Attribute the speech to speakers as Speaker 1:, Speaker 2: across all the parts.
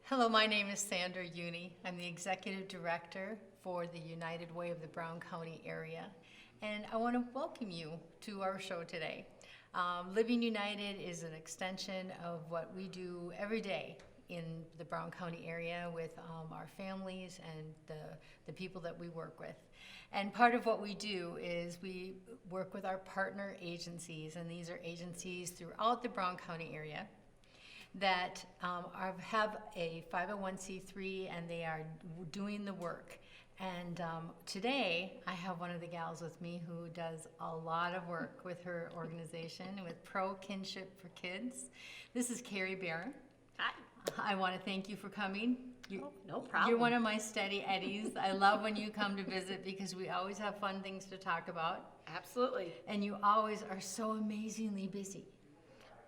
Speaker 1: Hello, my name is Sandra Uni. I'm the Executive Director for the United Way of the Brown County area, and I want to welcome you to our show today. Living United is an extension of what we do every day in the Brown County area with our families and the people that we work with. And part of what we do is we work with our partner agencies, and these are agencies throughout the Brown County area that have a 501c3 and they are doing the work. And today I have one of the gals with me who does a lot of work with her organization with Kinship for Kids. This is Carrie Barron.
Speaker 2: Hi.
Speaker 1: I want to thank you for coming.
Speaker 2: No problem.
Speaker 1: You're one of my steady eddies. I love when you come to visit because we always have fun things to talk about.
Speaker 2: Absolutely.
Speaker 1: And you always are so amazingly busy.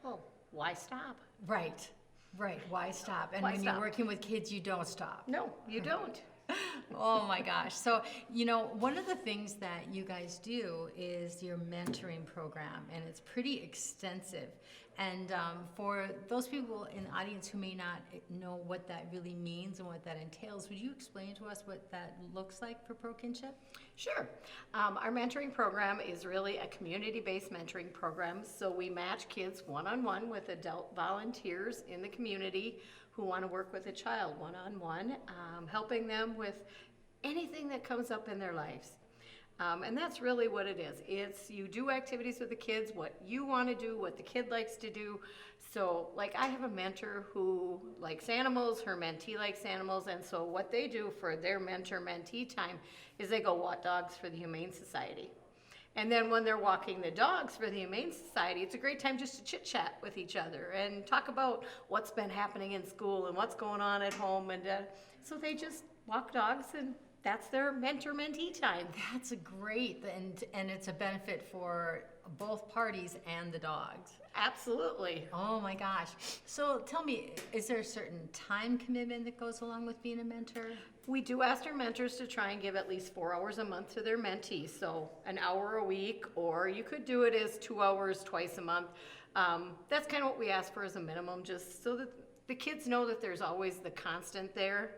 Speaker 2: Well, why stop?
Speaker 1: Right. Why stop? And
Speaker 2: Why
Speaker 1: when
Speaker 2: stop?
Speaker 1: you're working with kids, you don't stop.
Speaker 2: No, you don't.
Speaker 1: Oh my gosh. So, one of the things that you guys do is your mentoring program, and it's pretty extensive. And for those people in the audience who may not know what that really means and what that entails, would you explain to us what that looks like for Pro Kinship?
Speaker 2: Sure. Our mentoring program is really a community-based mentoring program. So we match kids one-on-one with adult volunteers in the community who want to work with a child one-on-one, helping them with anything that comes up in their lives. And that's really what it is. It's you do activities with the kids, what you want to do, what the kid likes to do. So, like, I have a mentor who likes animals, her mentee likes animals, and so what they do for their mentor-mentee time is they go walk dogs for the Humane Society. And then when they're walking the dogs for the Humane Society, it's a great time just to chit-chat with each other and talk about what's been happening in school and what's going on at home. And so they just walk dogs, and that's their mentor-mentee time.
Speaker 1: That's a great, and it's a benefit for both parties and the dogs.
Speaker 2: Absolutely.
Speaker 1: Oh my gosh. So tell me, is there a certain time commitment that goes along with being a mentor?
Speaker 2: We do ask our mentors to try and give at least 4 hours a month to their mentees, so an hour a week, or you could do it as 2 hours twice a month. That's kind of what we ask for as a minimum, just so that the kids know that there's always the constant there.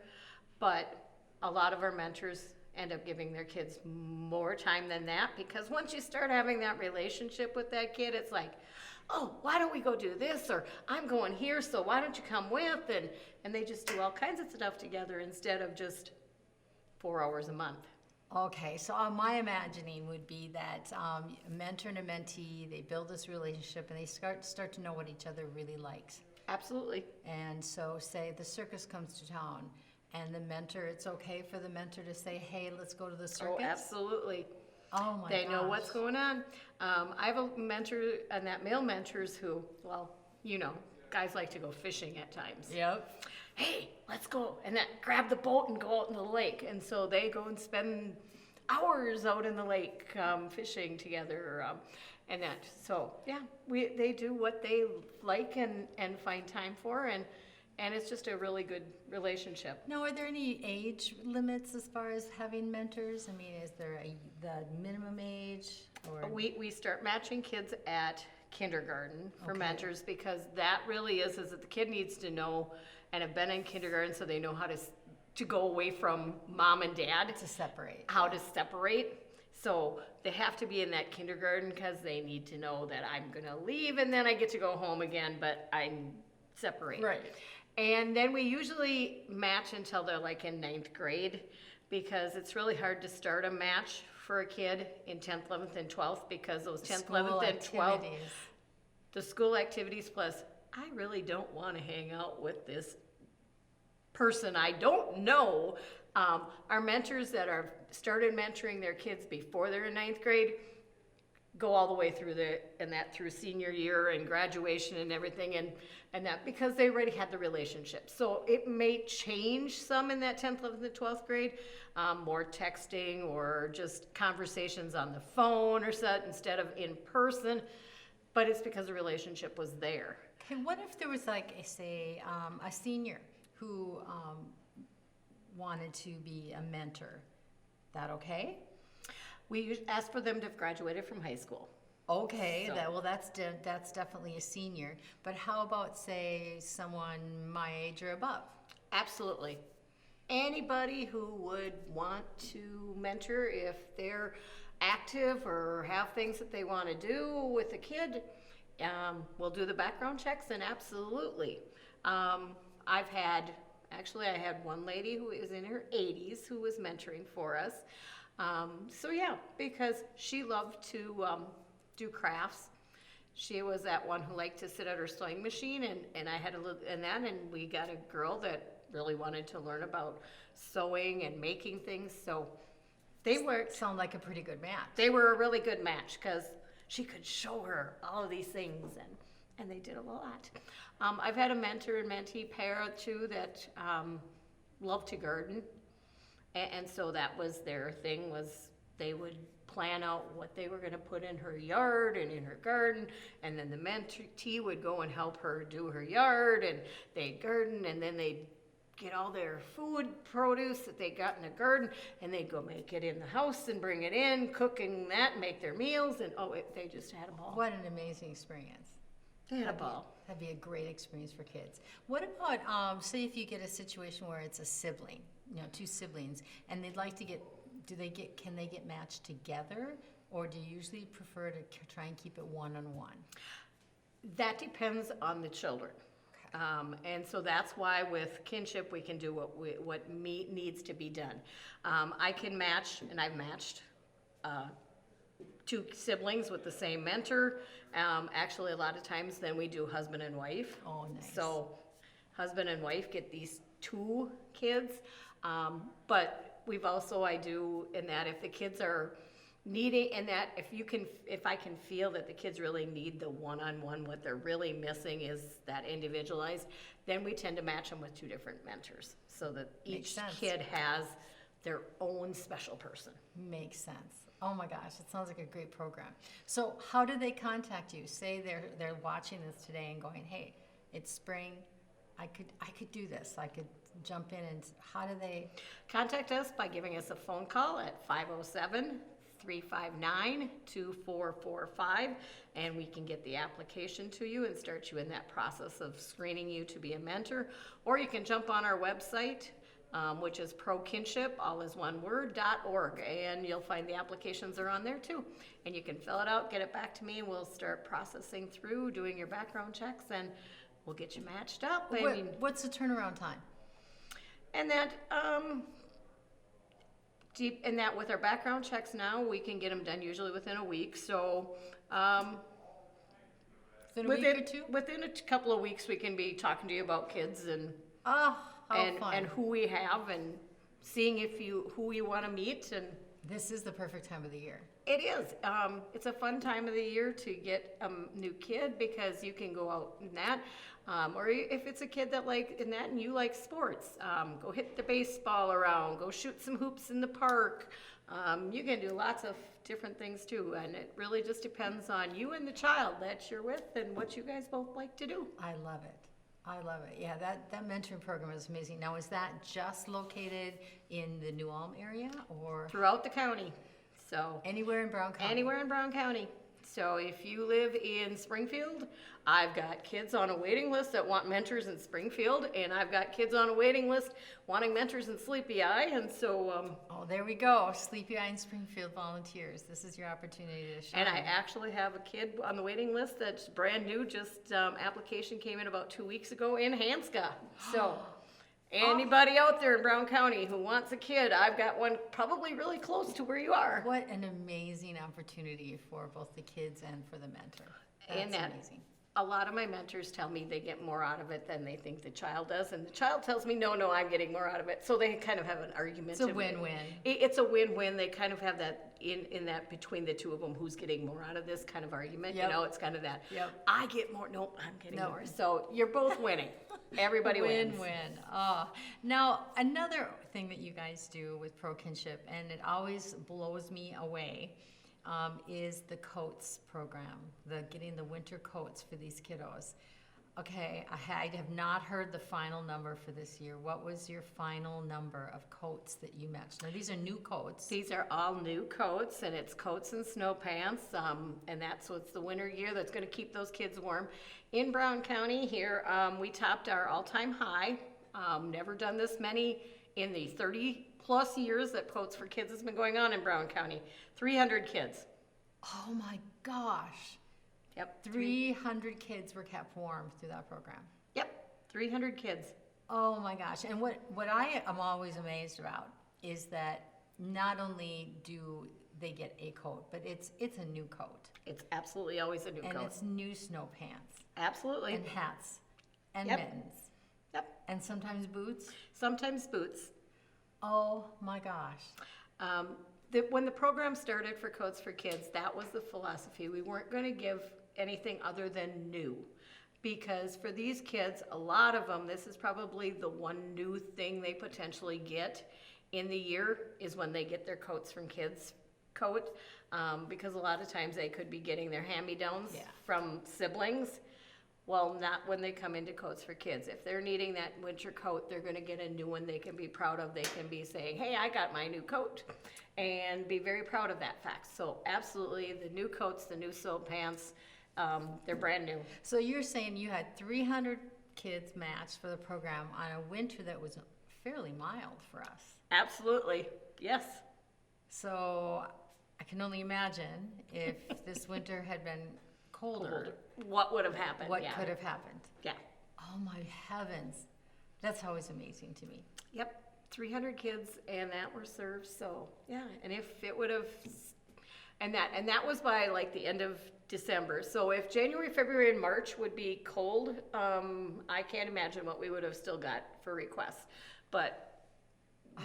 Speaker 2: But a lot of our mentors end up giving their kids more time than that, because once you start having that relationship with that kid, it's like, oh, why don't we go do this? Or I'm going here, so why don't you come with? And they just do all kinds of stuff together instead of just 4 hours a month.
Speaker 1: Okay, so my imagining would be that mentor and a mentee, they build this relationship and they start to know what each other really likes.
Speaker 2: Absolutely.
Speaker 1: And so say the circus comes to town and the mentor, it's okay for the mentor to say, hey, let's go to the circus?
Speaker 2: Oh, absolutely.
Speaker 1: Oh my
Speaker 2: They
Speaker 1: gosh.
Speaker 2: know what's going on. I have a mentor, and that male mentors who, well, guys like to go fishing at times.
Speaker 1: Yep.
Speaker 2: Hey, let's go, and then grab the boat and go out in the lake. And so they go and spend hours out in the lake fishing together, and that. So yeah, they do what they like and find time for, and it's just a really good relationship.
Speaker 1: Now, are there any age limits as far as having mentors? I mean, is there the minimum age? Or
Speaker 2: We start matching kids at kindergarten for
Speaker 1: Okay.
Speaker 2: mentors, because that really is that the kid needs to know and have been in kindergarten, so they know how to go away from mom and dad,
Speaker 1: to separate?
Speaker 2: how to separate. So they have to be in that kindergarten because they need to know that I'm going to leave and then I get to go home again, but I'm separate.
Speaker 1: Right.
Speaker 2: And then we usually match until they're like in 9th grade, because it's really hard to start a match for a kid in 10th, 11th, and 12th, because those 10th,
Speaker 1: School
Speaker 2: 11th, and 12th,
Speaker 1: activities.
Speaker 2: the school activities, plus I really don't want to hang out with this person I don't know. Our mentors that are started mentoring their kids before they're in 9th grade go all the way through through senior year and graduation and everything, and that because they already had the relationship. So it may change some in that 10th, 11th, and 12th grade, more texting or just conversations on the phone or so instead of in person, but it's because the relationship was there.
Speaker 1: Okay, what if there was like, say, a senior who wanted to be a mentor? That okay?
Speaker 2: We ask for them to have graduated from high school.
Speaker 1: Okay,
Speaker 2: So-
Speaker 1: that's definitely a senior. But how about, say, someone my age or above?
Speaker 2: Absolutely. Anybody who would want to mentor, if they're active or have things that they want to do with a kid, we'll do the background checks, and absolutely. I've had, actually, I had one lady who is in her 80s who was mentoring for us. So yeah, because she loved to do crafts. She was that one who liked to sit at her sewing machine, and I had a little, and we got a girl that really wanted to learn about sewing and making things. So they worked.
Speaker 1: Sound like a pretty good match.
Speaker 2: They were a really good match because she could show her all of these things, and they did a lot. I've had a mentor and mentee pair too that loved to garden, and so that was their thing, was they would plan out what they were going to put in her yard and in her garden, and then the mentee would go and help her do her yard, and they'd garden, and then they'd get all their food produce that they got in the garden, and they'd go make it in the house and bring it in, cooking that, make their meals, and they just had a ball.
Speaker 1: What an amazing experience.
Speaker 2: They had a ball.
Speaker 1: That'd be a great experience for kids. What about, say if you get a situation where it's a sibling, two siblings, and they'd like to can they get matched together, or do you usually prefer to try and keep it one-on-one?
Speaker 2: That depends on the children. And so that's why with Kinship we can do what needs to be done. I can match, and I've matched two siblings with the same mentor. Actually, a lot of times then we do husband and wife.
Speaker 1: Oh, nice.
Speaker 2: So husband and wife get these two kids. But we've also, I do in that if the kids are needing, and that if I can feel that the kids really need the one-on-one, what they're really missing is that individualized, then we tend to match them with two different mentors so that each kid has their own special person.
Speaker 1: Makes sense. Oh my gosh, it sounds like a great program. So how do they contact you? Say they're watching this today and going, hey, it's spring, I could do this, I could jump in, and how do they?
Speaker 2: Contact us by giving us a phone call at 507-359-2445, and we can get the application to you and start you in that process of screening you to be a mentor. Or you can jump on our website, which is prokinship, all is one word, .org, and you'll find the applications are on there too. And you can fill it out, get it back to me, and we'll start processing through, doing your background checks, and we'll get you matched up.
Speaker 1: What's the turnaround time?
Speaker 2: And that, with our background checks now, we can get them done usually within a week. So,
Speaker 1: Within a week or two?
Speaker 2: Within a couple of weeks, we can be talking to you about kids and
Speaker 1: How fun.
Speaker 2: and who we have, and seeing who you want to meet. And
Speaker 1: this is the perfect time of the year.
Speaker 2: it is. It's a fun time of the year to get a new kid because you can go out in that. Or if it's a kid that and you like sports, go hit the baseball around, go shoot some hoops in the park. You can do lots of different things too, and it really just depends on you and the child that you're with and what you guys both like to do.
Speaker 1: I love it. Yeah, that mentoring program is amazing. Now, is that just located in the New Ulm area, or
Speaker 2: Throughout the county, so
Speaker 1: anywhere in Brown County?
Speaker 2: anywhere in Brown County. So if you live in Springfield, I've got kids on a waiting list that want mentors in Springfield, and I've got kids on a waiting list wanting mentors in Sleepy Eye, and so
Speaker 1: Oh, there we go. Sleepy Eye and Springfield volunteers. This is your opportunity to shine.
Speaker 2: and I actually have a kid on the waiting list that's brand new, just application came in about 2 weeks ago in Hanska. So anybody out there in Brown County who wants a kid, I've got one probably really close to where you are.
Speaker 1: What an amazing opportunity for both the kids and for the mentor.
Speaker 2: And
Speaker 1: That's
Speaker 2: that-
Speaker 1: amazing.
Speaker 2: A lot of my mentors tell me they get more out of it than they think the child does, and the child tells me, no, I'm getting more out of it. So they kind of have an argument.
Speaker 1: It's a win-win.
Speaker 2: It's a win-win. They kind of have that in that between the two of them, who's getting more out of this kind of argument.
Speaker 1: Yep.
Speaker 2: It's kind of that.
Speaker 1: Yep.
Speaker 2: I get more. Nope, I'm getting
Speaker 1: No.
Speaker 2: more. So you're both winning. Everybody wins.
Speaker 1: Win-win. Now, another thing that you guys do with Pro Kinship, and it always blows me away, is the coats program, getting the winter coats for these kiddos. Okay, I have not heard the final number for this year. What was your final number of coats that you matched? Now, these are new coats.
Speaker 2: These are all new coats, and it's coats and snow pants, and that's what's the winter gear that's going to keep those kids warm. In Brown County here, we topped our all-time high Never done this many in the 30-plus years that Coats for Kids has been going on in Brown County. 300 kids.
Speaker 1: Oh my gosh.
Speaker 2: Yep.
Speaker 1: 300 kids were kept warm through that program.
Speaker 2: Yep, 300 kids.
Speaker 1: Oh my gosh. And what I am always amazed about is that not only do they get a coat, but it's a new coat.
Speaker 2: It's absolutely always a new
Speaker 1: And
Speaker 2: coat.
Speaker 1: it's new snow pants
Speaker 2: Absolutely.
Speaker 1: and hats and
Speaker 2: Yep.
Speaker 1: mittens
Speaker 2: Yep.
Speaker 1: and sometimes boots.
Speaker 2: Sometimes boots.
Speaker 1: Oh my gosh.
Speaker 2: When the program started for Coats for Kids, that was the philosophy. We weren't going to give anything other than new. Because for these kids, a lot of them, this is probably the one new thing they potentially get in the year is when they get their Coats from Kids coat. Because a lot of times they could be getting their hand-me-downs
Speaker 1: Yeah.
Speaker 2: from siblings. Well, not when they come into Coats for Kids. If they're needing that winter coat, they're gonna get a new one they can be proud of. They can be saying, hey, I got my new coat, and be very proud of that fact. So absolutely, the new coats, the new sew pants, they're brand new.
Speaker 1: So you're saying you had 300 kids matched for the program on a winter that was fairly mild for us.
Speaker 2: Absolutely, yes.
Speaker 1: So I can only imagine if this winter had been colder,
Speaker 2: What would have happened?
Speaker 1: what
Speaker 2: Yeah.
Speaker 1: could have happened.
Speaker 2: Yeah.
Speaker 1: Oh my heavens. That's always amazing to me.
Speaker 2: Yep, 300 kids and that were served, so, yeah, and if it would have, and that was by like the end of December. So if January, February, and March would be cold, I can't imagine what we would have still got for requests. But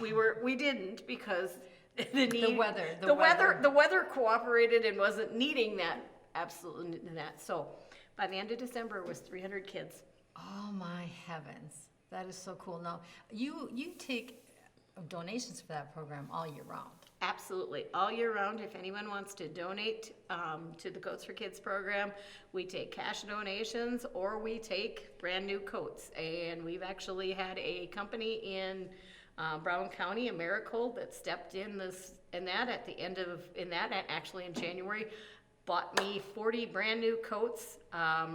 Speaker 2: we didn't because the need, the weather cooperated and wasn't needing that, absolutely that. So by the end of December, it was 300 kids.
Speaker 1: Oh my heavens. That is so cool. Now, you take donations for that program all year round.
Speaker 2: Absolutely, all year round. If anyone wants to donate to the Coats for Kids program, we take cash donations or we take brand new coats. And we've actually had a company in Brown County, Americold, that stepped in actually in January, bought me 40 brand new coats,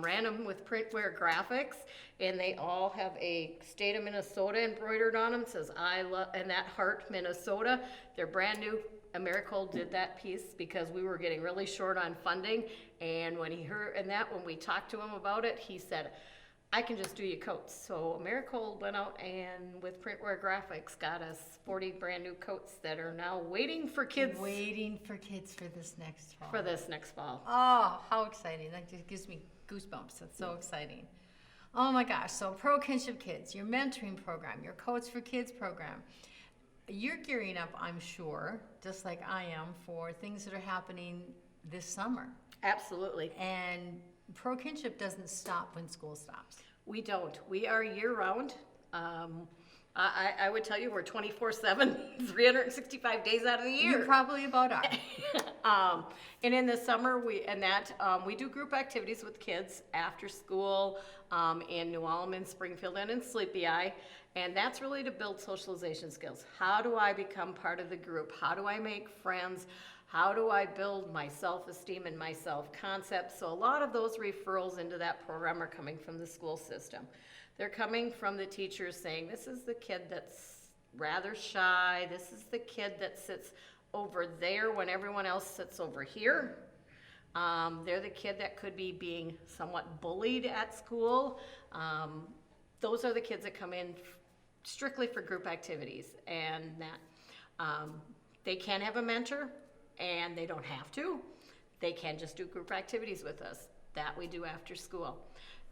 Speaker 2: ran them with printwear graphics, and they all have a state of Minnesota embroidered on them. Says I love, and that heart Minnesota. They're brand new. Americold did that piece because we were getting really short on funding, and when we talked to him about it, he said, I can just do you coats. So Americold went out and with printwear graphics got us 40 brand new coats that are now waiting for kids.
Speaker 1: Waiting for kids for this next fall.
Speaker 2: Oh,
Speaker 1: how exciting. That just gives me goosebumps. That's so exciting. Oh my gosh. So Pro Kinship Kids, your mentoring program, your Coats for Kids program. You're gearing up, I'm sure, just like I am, for things that are happening this summer.
Speaker 2: Absolutely.
Speaker 1: And Pro Kinship doesn't stop when school stops.
Speaker 2: We don't. We are year-round. I would tell you we're 24/7, 365 days out of the year.
Speaker 1: You probably about are.
Speaker 2: And in the summer, we do group activities with kids after school in New Ulm, Springfield, and in Sleepy Eye. And that's really to build socialization skills. How do I become part of the group? How do I make friends? How do I build my self-esteem and my self-concept? So a lot of those referrals into that program are coming from the school system. They're coming from the teachers saying, this is the kid that's rather shy. This is the kid that sits over there when everyone else sits over here. They're the kid that could be being somewhat bullied at school. Those are the kids that come in strictly for group activities, and that they can have a mentor, and they don't have to. They can just do group activities with us. That we do after school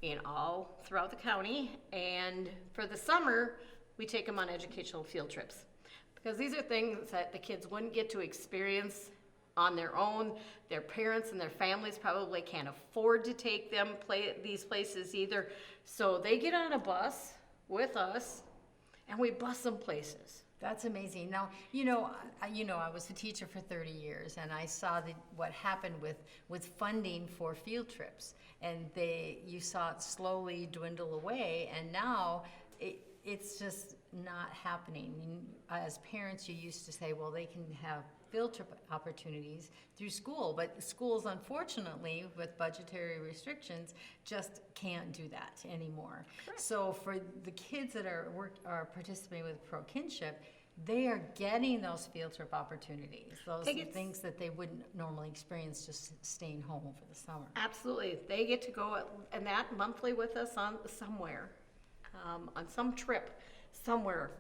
Speaker 2: in all throughout the county. And for the summer, we take them on educational field trips. Because these are things that the kids wouldn't get to experience on their own. Their parents and their families probably can't afford to take them these places either. So they get on a bus with us, and we bus them places.
Speaker 1: That's amazing. Now, I was a teacher for 30 years, and I saw what happened with funding for field trips, and you saw it slowly dwindle away, and now it's just not happening. As parents, you used to say, well, they can have field trip opportunities through school, but schools, unfortunately, with budgetary restrictions, just can't do that anymore.
Speaker 2: Correct.
Speaker 1: So for the kids that are participating with Pro Kinship, they are getting those field trip opportunities, those
Speaker 2: They get-
Speaker 1: things that they wouldn't normally experience just staying home for the summer.
Speaker 2: Absolutely. They get to go and that monthly with us on somewhere, on some trip somewhere.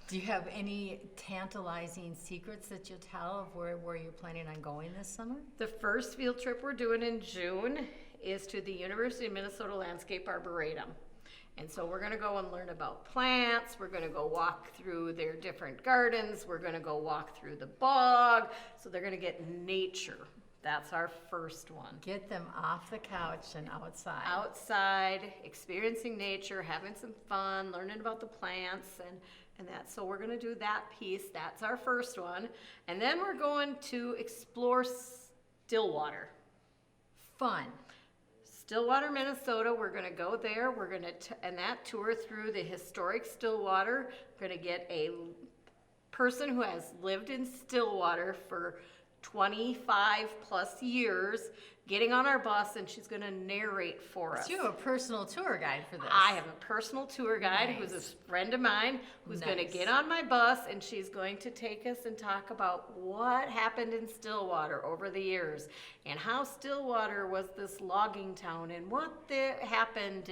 Speaker 1: Do you have any tantalizing secrets that you'll tell of where you're planning on going this summer?
Speaker 2: The first field trip we're doing in June is to the University of Minnesota Landscape Arboretum. And so we're gonna go and learn about plants, we're gonna go walk through their different gardens, we're gonna go walk through the bog, so they're gonna get nature. That's our first one.
Speaker 1: Get them off the couch and outside.
Speaker 2: Outside, experiencing nature, having some fun, learning about the plants and that. So we're gonna do that piece, that's our first one. And then we're going to explore Stillwater.
Speaker 1: Fun.
Speaker 2: Stillwater, Minnesota, we're gonna go there, we're gonna, and that tour through the historic Stillwater, we're gonna get a person who has lived in Stillwater for 25 plus years, getting on our bus, and she's gonna narrate for us.
Speaker 1: So you have a personal tour guide for this.
Speaker 2: I have a personal tour guide who's a
Speaker 1: Nice.
Speaker 2: friend of mine who's going to
Speaker 1: Nice.
Speaker 2: get on my bus and she's going to take us and talk about what happened in Stillwater over the years and how Stillwater was this logging town and what there happened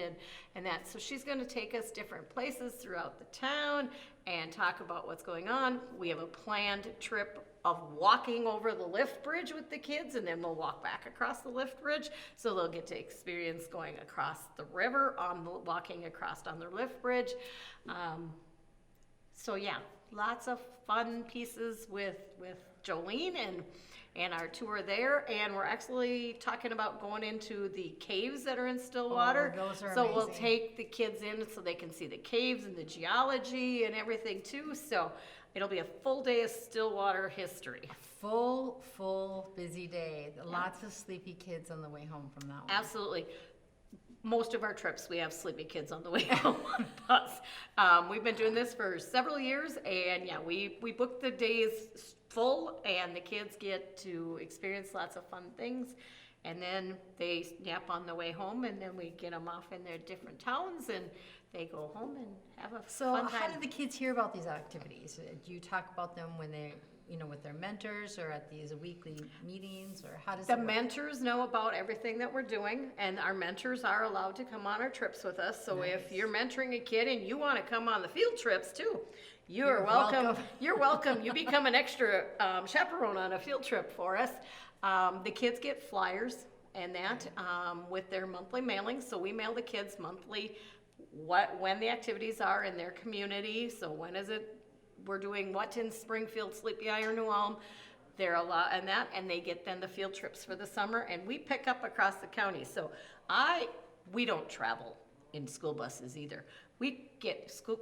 Speaker 2: and that. So she's going to take us different places throughout the town and talk about what's going on. We have a planned trip of walking over the lift bridge with the kids, and then we'll walk back across the lift bridge, so they'll get to experience going across the river walking across on the lift bridge. So yeah, lots of fun pieces with Jolene and our tour there, and we're actually talking about going into the caves that are in Stillwater.
Speaker 1: Oh, those are
Speaker 2: so we'll
Speaker 1: amazing.
Speaker 2: take the kids in so they can see the caves and the geology and everything too. So it'll be a full day of Stillwater history.
Speaker 1: Full, busy day. Lots of sleepy kids on the way home from that one.
Speaker 2: Absolutely. Most of our trips, we have sleepy kids on the way home on the bus. We've been doing this for several years, and yeah, we book the days full, and the kids get to experience lots of fun things. And then they nap on the way home, and then we get them off in their different towns, and they go home and have a
Speaker 1: So
Speaker 2: fun
Speaker 1: how
Speaker 2: time.
Speaker 1: do the kids hear about these activities? Do you talk about them when they, with their mentors or at these weekly meetings, or how does
Speaker 2: The
Speaker 1: it work?
Speaker 2: mentors know about everything that we're doing, and our mentors are allowed to come on our trips with us. So if
Speaker 1: Nice.
Speaker 2: you're mentoring a kid and you want to come on the field trips too, you're
Speaker 1: You're
Speaker 2: welcome.
Speaker 1: welcome.
Speaker 2: You're welcome. You become an extra chaperone on a field trip for us. The kids get flyers and that with their monthly mailings. So we mail the kids monthly when the activities are in their community. So when is it? We're doing what in Springfield, Sleepy Eye, or New Ulm. They're and they get then the field trips for the summer, and we pick up across the county. So we don't travel in school buses either. We get school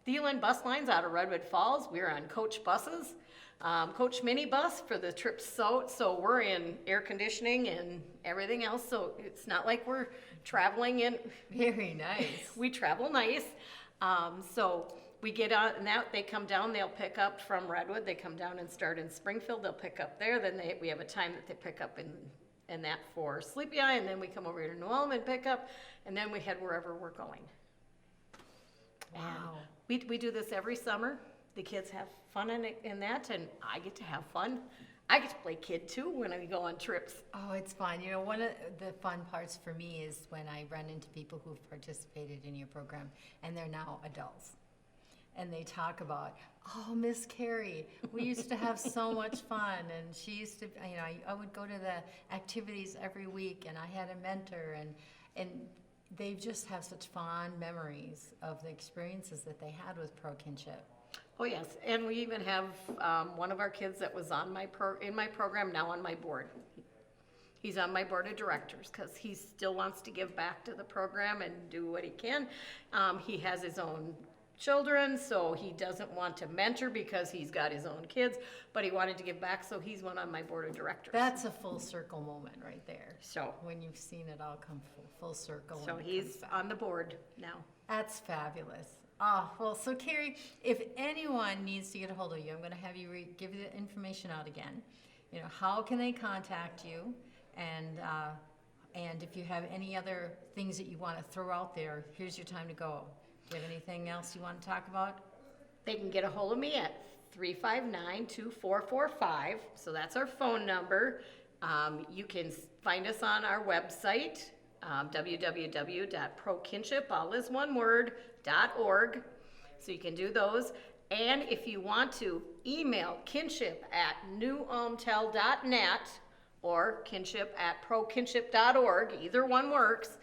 Speaker 2: Thielen bus lines out of Redwood Falls. We're on coach buses, coach mini bus for the trips. So we're in air conditioning and everything else. So it's not like we're traveling in.
Speaker 1: Very nice.
Speaker 2: We travel nice. So we get on, and they come down, they'll pick up from Redwood, they come down and start in Springfield, they'll pick up there, then we have a time that they pick up in that for Sleepy Eye, and then we come over here to New Ulm and pick up, and then we head wherever we're going.
Speaker 1: Wow.
Speaker 2: And we do this every summer. The kids have fun in that, and I get to have fun. I get to play kid too when we go on trips.
Speaker 1: Oh, it's fun. One of the fun parts for me is when I run into people who've participated in your program and they're now adults. And they talk about, oh, Miss Carrie, we used to have so much fun. And she used to, I would go to the activities every week and I had a mentor and they just have such fond memories of the experiences that they had with Pro Kinship.
Speaker 2: Oh, yes, and we even have one of our kids that was on in my program, now on my board. He's on my board of directors because he still wants to give back to the program and do what he can. He has his own children, so he doesn't want to mentor because he's got his own kids, but he wanted to give back, so he's one on my board of directors.
Speaker 1: That's a full circle moment right there.
Speaker 2: So
Speaker 1: When you've seen it all come full circle.
Speaker 2: so
Speaker 1: when it
Speaker 2: he's
Speaker 1: comes back.
Speaker 2: on the board now.
Speaker 1: That's fabulous. Oh, well, so Carrie, if anyone needs to get a hold of you, I'm going to have you give the information out again. You know, how can they contact you? And if you have any other things that you want to throw out there, here's your time to go. Do you have anything else you want to talk about?
Speaker 2: They can get a hold of me at 359-2445, so that's our phone number. You can find us on our website, www.prokinship, all is one word, .org. So you can do those. And if you want to, email kinship@newalmtel.net or kinship@prokinship.org, either one works.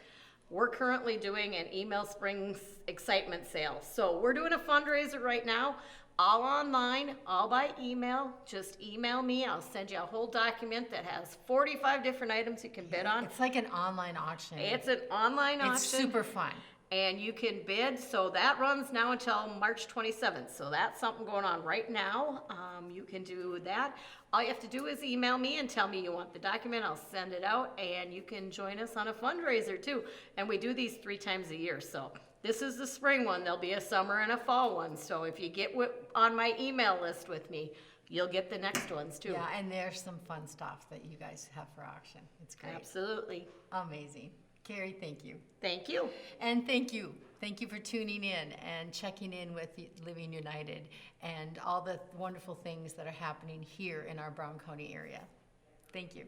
Speaker 2: We're currently doing an email springs excitement sale. So we're doing a fundraiser right now, all online, all by email. Just email me. I'll send you a whole document that has 45 different items you can bid on.
Speaker 1: It's like an online auction.
Speaker 2: It's an online auction.
Speaker 1: It's super fun.
Speaker 2: And you can bid, so that runs now until March 27th. So that's something going on right now. You can do that. All you have to do is email me and tell me you want the document. I'll send it out, and you can join us on a fundraiser too. And we do these 3 times a year. So this is the spring one. There'll be a summer and a fall one. So if you get on my email list with me, you'll get the next ones too.
Speaker 1: Yeah, and there's some fun stuff that you guys have for auction. It's great.
Speaker 2: Absolutely.
Speaker 1: Amazing. Carrie, thank you.
Speaker 2: Thank you.
Speaker 1: And thank you. Thank you for tuning in and checking in with Living United and all the wonderful things that are happening here in our Brown County area. Thank you.